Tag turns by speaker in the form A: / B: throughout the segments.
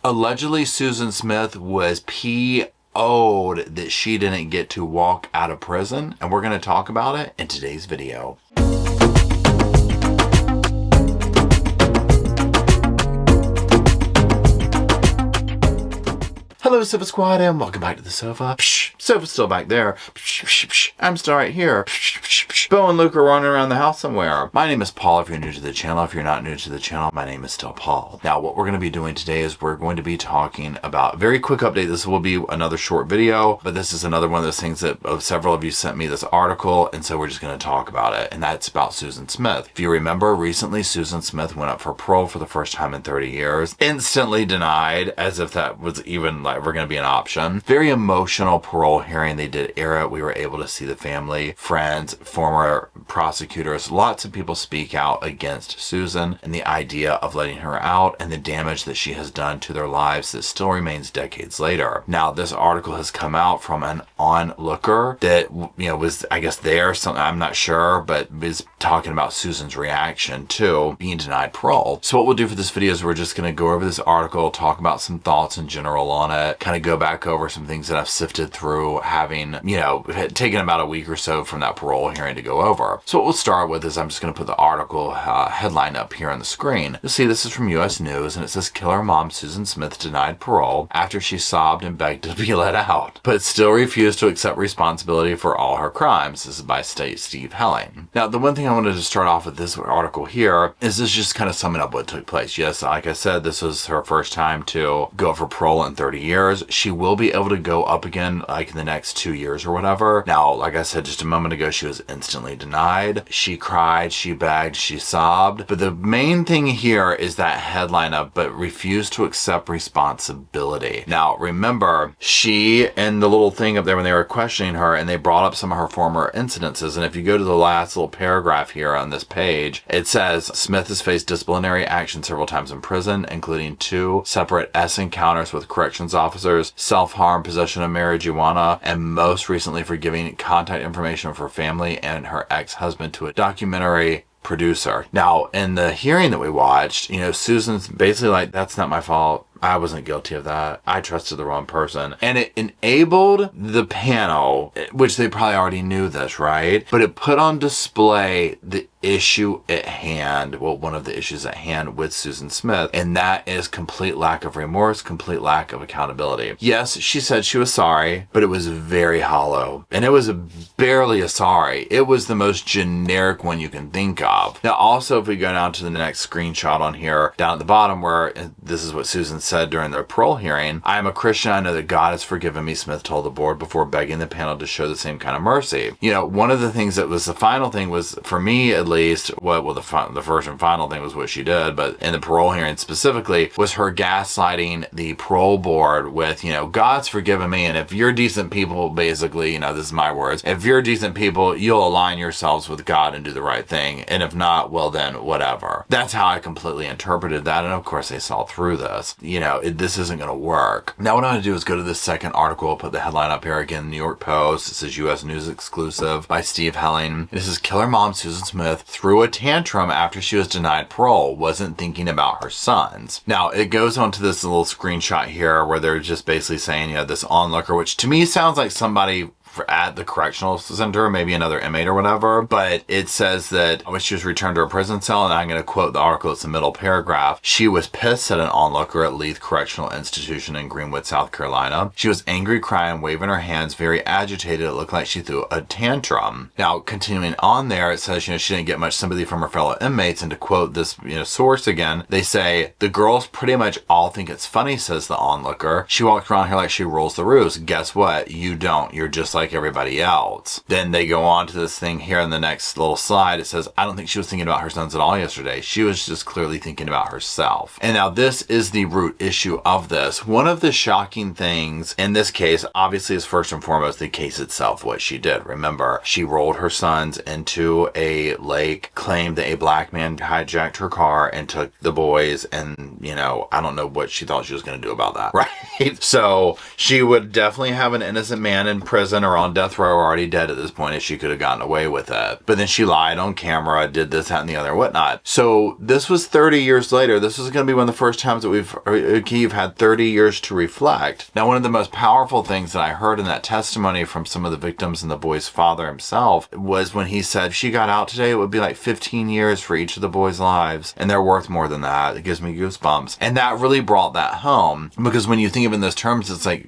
A: Allegedly, Susan Smith was PO'd that she didn't get to walk out of prison, and we're going to talk about it in today's video. Hello, Sofa Squad, and welcome back to the sofa. Sofa's still back there. I'm still right here. Bo and Luke are running around the house somewhere. My name is Paul if you're new to the channel. If you're not new to the channel, my name is still Paul. Now, what we're going to be doing today is we're going to be talking about, very quick update. This will be another short video, but this is another one of those things that several of you sent me this article, and so we're just going to talk about it, and that's about Susan Smith. If you remember, recently Susan Smith went up for parole for the first time in 30 years. Instantly denied, as if that was even like ever going to be an option. Very emotional parole hearing. They did air it. We were able to see the family, friends, former prosecutors, lots of people speak out against Susan and the idea of letting her out and the damage that she has done to their lives that still remains decades later. Now, this article has come out from an onlooker that, was, I guess, there, something, I'm not sure, but is talking about Susan's reaction to being denied parole. So what we'll do for this video is we're just going to go over this article, talk about some thoughts in general on it, kind of go back over some things that I've sifted through, having, taken about a week or so from that parole hearing to go over. So what we'll start with is I'm just going to put the article headline up here on the screen. You'll see this is from U.S. News, and it says, killer mom Susan Smith denied parole after she sobbed and begged to be let out, but still refused to accept responsibility for all her crimes. This is by Steve Helling. Now, the one thing I wanted to start off with this article here is this just kind of summing up what took place. Yes, like I said, this was her first time to go for parole in 30 years. She will be able to go up again like in the next 2 years or whatever. Now, like I said just a moment ago, she was instantly denied. She cried, she begged, she sobbed. But the main thing here is that headline of, but refused to accept responsibility. Now, remember, she and the little thing up there when they were questioning her, and they brought up some of her former incidences. And if you go to the last little paragraph here on this page, it says Smith has faced disciplinary action several times in prison, including 2 separate S encounters with corrections officers, self-harm, possession of marijuana, and most recently for giving contact information of her family and her ex-husband to a documentary producer. Now, in the hearing that we watched, Susan's basically like, that's not my fault. I wasn't guilty of that. I trusted the wrong person. And it enabled the panel, which they probably already knew this, right? But it put on display the issue at hand, well, one of the issues at hand with Susan Smith, and that is complete lack of remorse, complete lack of accountability. Yes, she said she was sorry, but it was very hollow. And it was barely a sorry. It was the most generic one you can think of. Now, also, if we go down to the next screenshot on here, down at the bottom where this is what Susan said during the parole hearing, I am a Christian. I know that God has forgiven me, Smith told the board before begging the panel to show the same kind of mercy. One of the things that was the final thing was, for me at least, the first and final thing was what she did, but in the parole hearing specifically, was her gaslighting the parole board with, God's forgiven me, and if you're decent people, basically, this is my words, if you're decent people, you'll align yourselves with God and do the right thing, and if not, well then, whatever. That's how I completely interpreted that, and of course they saw through this. This isn't going to work. Now what I'm going to do is go to this second article. I'll put the headline up here again, New York Post. This is U.S. News exclusive by Steve Helling. This is killer mom Susan Smith threw a tantrum after she was denied parole, wasn't thinking about her sons. Now it goes on to this little screenshot here where they're just basically saying, this onlooker, which to me sounds like somebody at the correctional center, maybe another inmate or whatever, but it says that when she was returned to her prison cell, and I'm going to quote the article, it's the middle paragraph, she was pissed, said an onlooker at Leith Correctional Institution in Greenwood, South Carolina. She was angry, crying, waving her hands, very agitated. It looked like she threw a tantrum. Now, continuing on there, it says, she didn't get much sympathy from her fellow inmates, and to quote this, source again, they say, the girls pretty much all think it's funny, says the onlooker. She walked around here like she rules the roost. Guess what? You don't. You're just like everybody else. Then they go on to this thing here in the next little slide. It says, I don't think she was thinking about her sons at all yesterday. She was just clearly thinking about herself. And now this is the root issue of this. One of the shocking things in this case, obviously, is first and foremost the case itself, what she did. Remember, she rolled her sons into a lake, claimed that a black man hijacked her car and took the boys, and, I don't know what she thought she was going to do about that, right? So she would definitely have an innocent man in prison or her on death row or already dead at this point if she could have gotten away with it. But then she lied on camera, did this, that, and the other, whatnot. So this was 30 years later. This is going to be one of the first times that you've had 30 years to reflect. Now, one of the most powerful things that I heard in that testimony from some of the victims and the boy's father himself was when he said, if she got out today, it would be like 15 years for each of the boys' lives. And they're worth more than that. It gives me goosebumps. And that really brought that home, because when you think of it in those terms, it's like,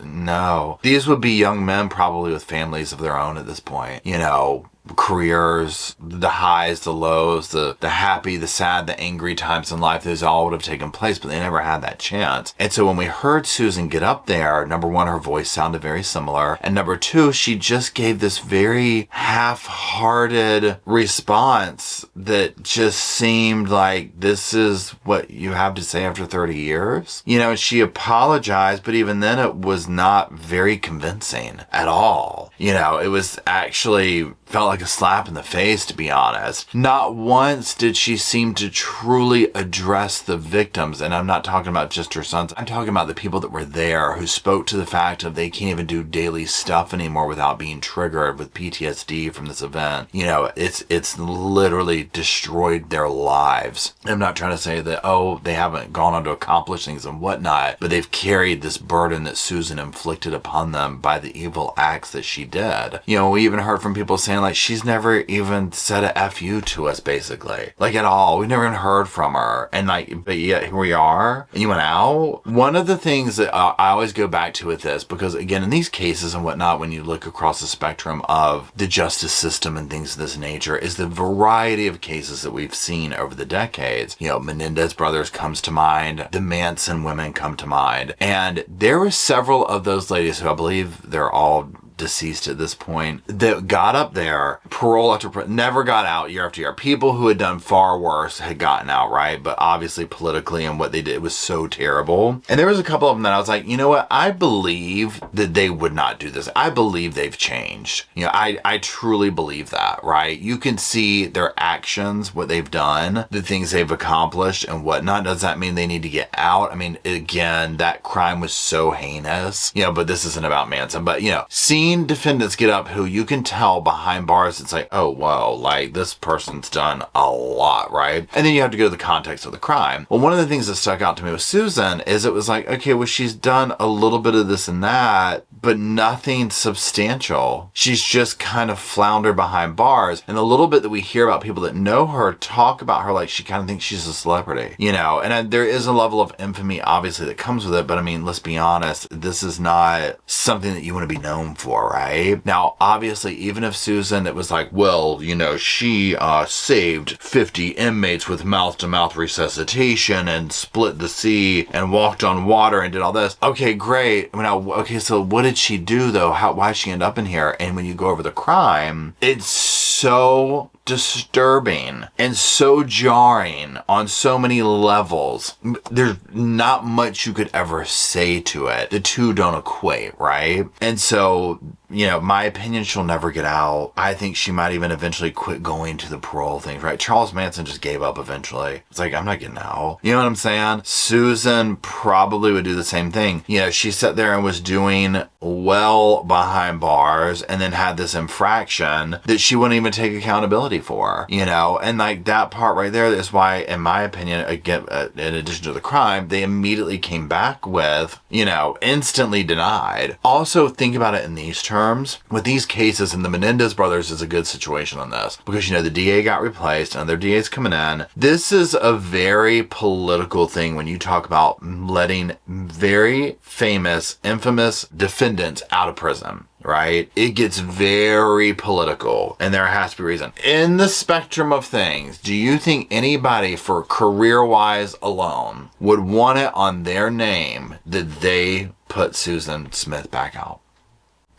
A: no. These would be young men probably with families of their own at this point. You know, careers, the highs, the lows, the happy, the sad, the angry times in life, those all would have taken place, but they never had that chance. And so when we heard Susan get up there, number one, her voice sounded very similar. And number two, she just gave this very half-hearted response that just seemed like, this is what you have to say after 30 years? You know, she apologized, but even then it was not very convincing at all. You know, it was actually felt like a slap in the face, to be honest. Not once did she seem to truly address the victims. And I'm not talking about just her sons. I'm talking about the people that were there who spoke to the fact of they can't even do daily stuff anymore without being triggered with PTSD from this event. You know, it's literally destroyed their lives. I'm not trying to say that, oh, they haven't gone on to accomplish things and whatnot, but they've carried this burden that Susan inflicted upon them by the evil acts that she did. You know, we even heard from people saying, like, she's never even said a F you to us, basically. Like, at all. We've never even heard from her. And, like, but yet here we are. And you went out. One of the things that I always go back to with this, because, again, in these cases and whatnot, when you look across the spectrum of the justice system and things of this nature, is the variety of cases that we've seen over the decades. You know, Menendez brothers comes to mind. The Manson women come to mind. And there were several of those ladies who I believe they're all deceased at this point, that got up there, parole after parole, never got out year after year. People who had done far worse had gotten out, right? But obviously politically and what they did was so terrible. And there was a couple of them that I was like, you know what? I believe that they would not do this. I believe they've changed. You know, I truly believe that, right? You can see their actions, what they've done, the things they've accomplished and whatnot. Does that mean they need to get out? I mean, again, that crime was so heinous, you know, but this isn't about Manson. But, you know, seeing defendants get up who you can tell behind bars, it's like, oh, whoa, like this person's done a lot, right? And then you have to go to the context of the crime. Well, one of the things that stuck out to me with Susan is it was like, okay, well, she's done a little bit of this and that, but nothing substantial. She's just kind of floundered behind bars. And the little bit that we hear about people that know her talk about her like she kind of thinks she's a celebrity, you know? And there is a level of infamy, obviously, that comes with it. But I mean, let's be honest, this is not something that you want to be known for, right? Now, obviously, even if Susan, it was like, well, you know, she saved 50 inmates with mouth-to-mouth resuscitation and split the sea and walked on water and did all this. Okay, great. Now, okay, so what did she do, though? Why did she end up in here? And when you go over the crime, it's so disturbing and so jarring on so many levels. There's not much you could ever say to it. The two don't equate, right? And so, you know, my opinion, she'll never get out. I think she might even eventually quit going to the parole things, right? Charles Manson just gave up eventually. It's like, I'm not getting out. You know what I'm saying? Susan probably would do the same thing. You know, she sat there and was doing well behind bars and then had this infraction that she wouldn't even take accountability for, you know? And like that part right there is why, in my opinion, again, in addition to the crime, they immediately came back with, you know, instantly denied. Also, think about it in these terms. With these cases, and the Menendez brothers is a good situation on this because, you know, the DA got replaced and their DA's coming in. This is a very political thing when you talk about letting very famous, infamous defendants out of prison. Right? It gets very political and there has to be a reason. In the spectrum of things, do you think anybody for career-wise alone would want it on their name that they put Susan Smith back out?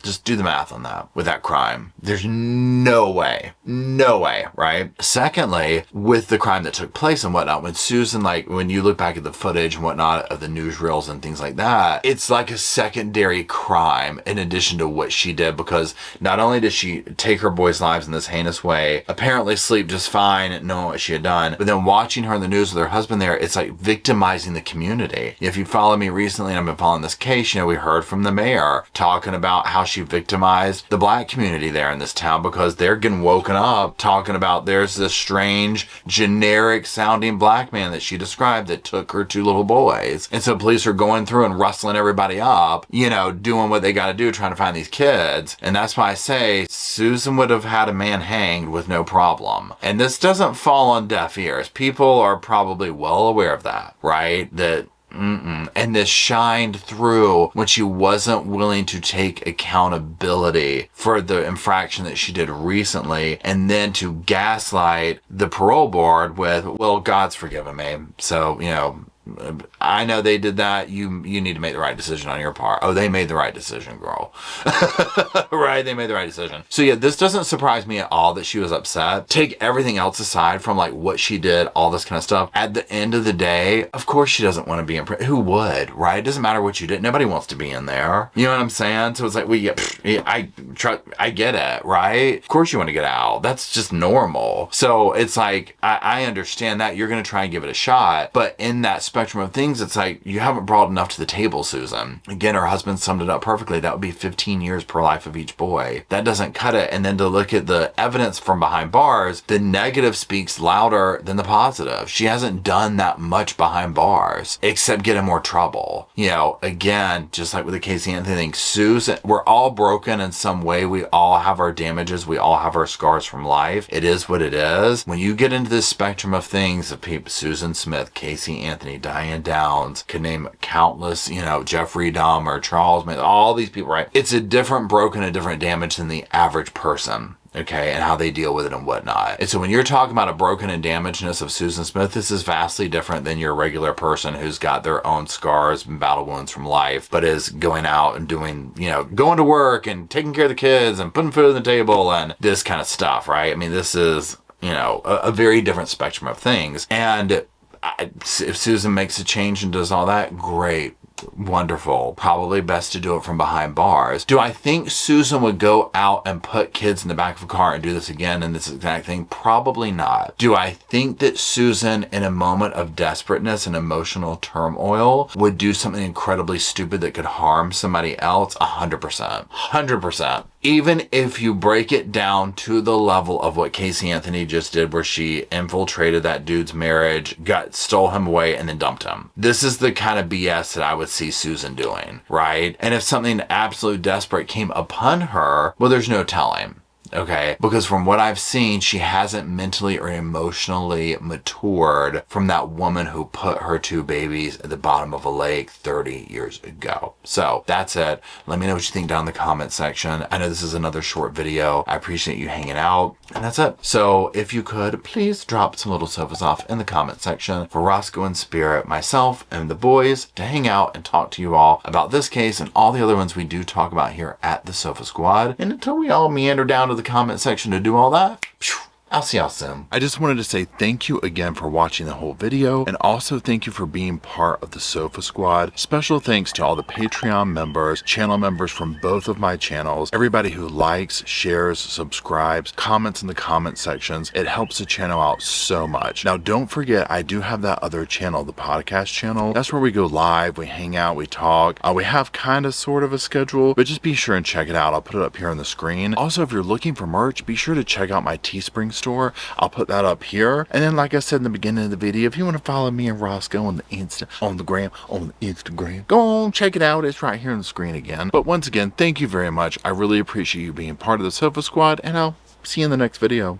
A: Just do the math on that with that crime. There's no way, right? Secondly, with the crime that took place and whatnot, when Susan, like when you look back at the footage and whatnot of the newsreels and things like that, it's like a secondary crime in addition to what she did, because not only did she take her boys' lives in this heinous way, apparently sleep just fine knowing what she had done, but then watching her in the news with her husband there, it's like victimizing the community. If you follow me recently, and I've been following this case, you know, we heard from the mayor talking about how she she victimized the black community there in this town, because they're getting woken up talking about there's this strange, generic sounding black man that she described that took her two little boys. And so police are going through and rustling everybody up, you know, doing what they got to do, trying to find these kids. And that's why I say Susan would have had a man hanged with no problem. And this doesn't fall on deaf ears. People are probably well aware of that, right? And this shined through when she wasn't willing to take accountability for the infraction that she did recently, and then to gaslight the parole board with, well, God's forgiven me, so, you know, I know they did that. You need to make the right decision on your part. Oh, they made the right decision, girl. Right? They made the right decision. So yeah, this doesn't surprise me at all that she was upset. Take everything else aside from like what she did, all this kind of stuff. At the end of the day, of course she doesn't want to be in prison. Who would, right? It doesn't matter what you did. Nobody wants to be in there. You know what I'm saying? So it's like, I get it, right? Of course you want to get out. That's just normal. So it's like, I understand that. You're going to try and give it a shot. But in that spectrum of things, it's like, you haven't brought enough to the table, Susan. Again, her husband summed it up perfectly. That would be 15 years per life of each boy. That doesn't cut it. And then to look at the evidence from behind bars, the negative speaks louder than the positive. She hasn't done that much behind bars, except get in more trouble. You know, again, just like with the Casey Anthony thing, Susan, we're all broken in some way. We all have our damages. We all have our scars from life. It is what it is. When you get into this spectrum of things, of people, Susan Smith, Casey Anthony, Diane Downs, could name countless, you know, Jeffrey Dahmer, Charles Manson, all these people, right? It's a different broken, a different damage than the average person. Okay, and how they deal with it and whatnot. And so when you're talking about a broken and damagedness of Susan Smith, this is vastly different than your regular person who's got their own scars and battle wounds from life, but is going out and doing, you know, going to work and taking care of the kids and putting food on the table and this kind of stuff, right? I mean, this is, you know, a very different spectrum of things. And if Susan makes a change and does all that, great. Wonderful. Probably best to do it from behind bars. Do I think Susan would go out and put kids in the back of a car and do this again and this exact thing? Probably not. Do I think that Susan, in a moment of desperateness and emotional turmoil, would do something incredibly stupid that could harm somebody else? 100%. 100%. Even if you break it down to the level of what Casey Anthony just did, where she infiltrated that dude's marriage, stole him away, and then dumped him. This is the kind of BS that I would see Susan doing, right? And if something absolutely desperate came upon her, well, there's no telling. Okay, because from what I've seen, she hasn't mentally or emotionally matured from that woman who put her two babies at the bottom of a lake 30 years ago. So that's it. Let me know what you think down in the comment section. I know this is another short video. I appreciate you hanging out. And that's it. So if you could, please drop some little sofas off in the comment section for Rosco and Spirit, myself, and the boys to hang out and talk to you all about this case and all the other ones we do talk about here at the Sofa Squad. And until we all meander down to the comment section to do all that, I'll see y'all soon. I just wanted to say thank you again for watching the whole video, and also thank you for being part of the Sofa Squad. Special thanks to all the Patreon members, channel members from both of my channels, everybody who likes, shares, subscribes, comments in the comment sections. It helps the channel out so much. Now, don't forget, I do have that other channel, the podcast channel. That's where we go live, we hang out, we talk. We have kind of sort of a schedule, but just be sure and check it out. I'll put it up here on the screen. Also, if you're looking for merch, be sure to check out my Teespring store. I'll put that up here. And then, like I said in the beginning of the video, if you want to follow me and Rosco on the Instagram, go on, check it out. It's right here on the screen again. But once again, thank you very much. I really appreciate you being part of the Sofa Squad, and I'll see you in the next video.